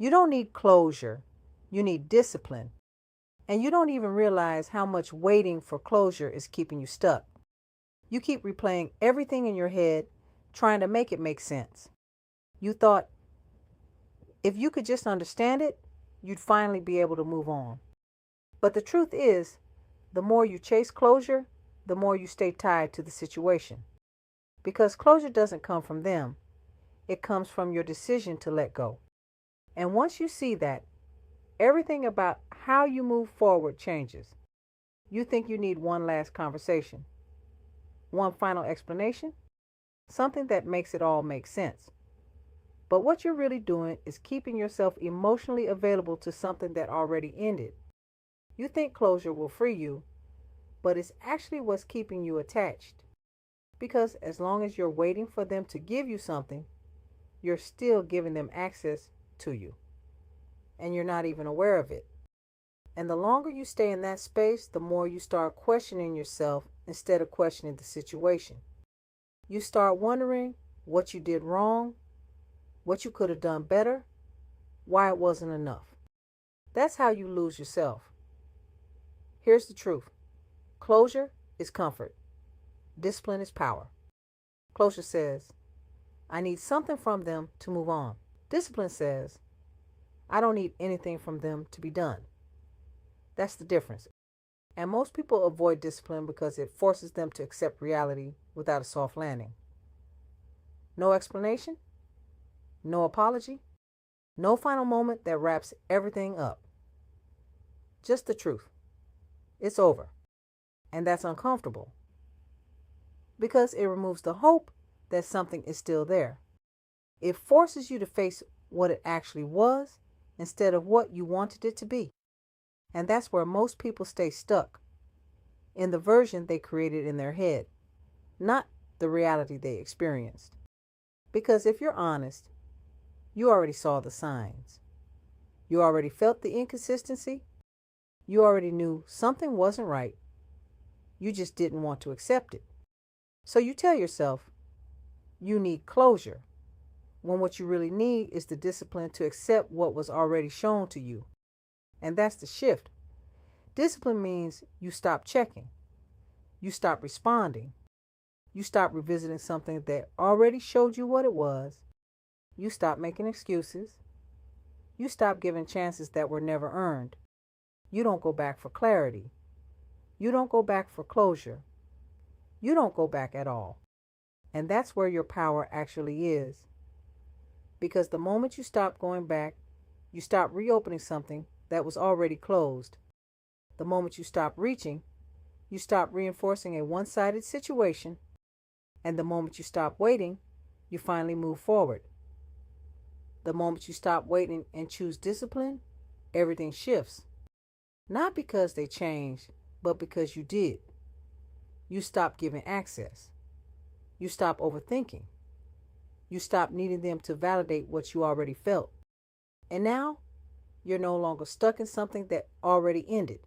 You don't need closure. You need discipline. And you don't even realize how much waiting for closure is keeping you stuck. You keep replaying everything in your head, trying to make it make sense. You thought if you could just understand it, you'd finally be able to move on. But the truth is, the more you chase closure, the more you stay tied to the situation. Because closure doesn't come from them, it comes from your decision to let go. And once you see that, everything about how you move forward changes. You think you need one last conversation, one final explanation, something that makes it all make sense. But what you're really doing is keeping yourself emotionally available to something that already ended. You think closure will free you, but it's actually what's keeping you attached. Because as long as you're waiting for them to give you something, you're still giving them access to you. And you're not even aware of it. And the longer you stay in that space, the more you start questioning yourself instead of questioning the situation. You start wondering what you did wrong, what you could have done better, why it wasn't enough. That's how you lose yourself. Here's the truth. Closure is comfort. Discipline is power. Closure says, I need something from them to move on. Discipline says, I don't need anything from them to be done. That's the difference. And most people avoid discipline because it forces them to accept reality without a soft landing. No explanation, no apology, no final moment that wraps everything up. Just the truth. It's over. And that's uncomfortable because it removes the hope that something is still there. It forces you to face what it actually was instead of what you wanted it to be. And that's where most people stay stuck, in the version they created in their head, not the reality they experienced. Because if you're honest, you already saw the signs. You already felt the inconsistency. You already knew something wasn't right. You just didn't want to accept it. So you tell yourself you need closure, when what you really need is the discipline to accept what was already shown to you. And that's the shift. Discipline means you stop checking. You stop responding. You stop revisiting something that already showed you what it was. You stop making excuses. You stop giving chances that were never earned. You don't go back for clarity. You don't go back for closure. You don't go back at all. And that's where your power actually is. Because the moment you stop going back, you stop reopening something that was already closed. The moment you stop reaching, you stop reinforcing a one-sided situation. And the moment you stop waiting, you finally move forward. The moment you stop waiting and choose discipline, everything shifts. Not because they changed, but because you did. You stop giving access. You stop overthinking. You stop needing them to validate what you already felt. And now, you're no longer stuck in something that already ended.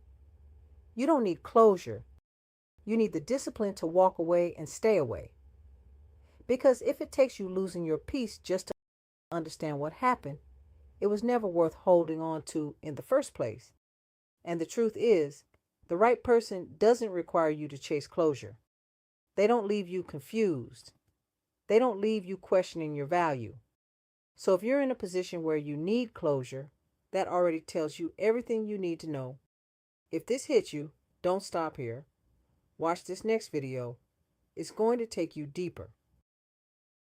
You don't need closure. You need the discipline to walk away and stay away. Because if it takes you losing your peace just to understand what happened, it was never worth holding on to in the first place. And the truth is, the right person doesn't require you to chase closure. They don't leave you confused. They don't leave you questioning your value. So if you're in a position where you need closure, that already tells you everything you need to know. If this hits you, don't stop here. Watch this next video. It's going to take you deeper.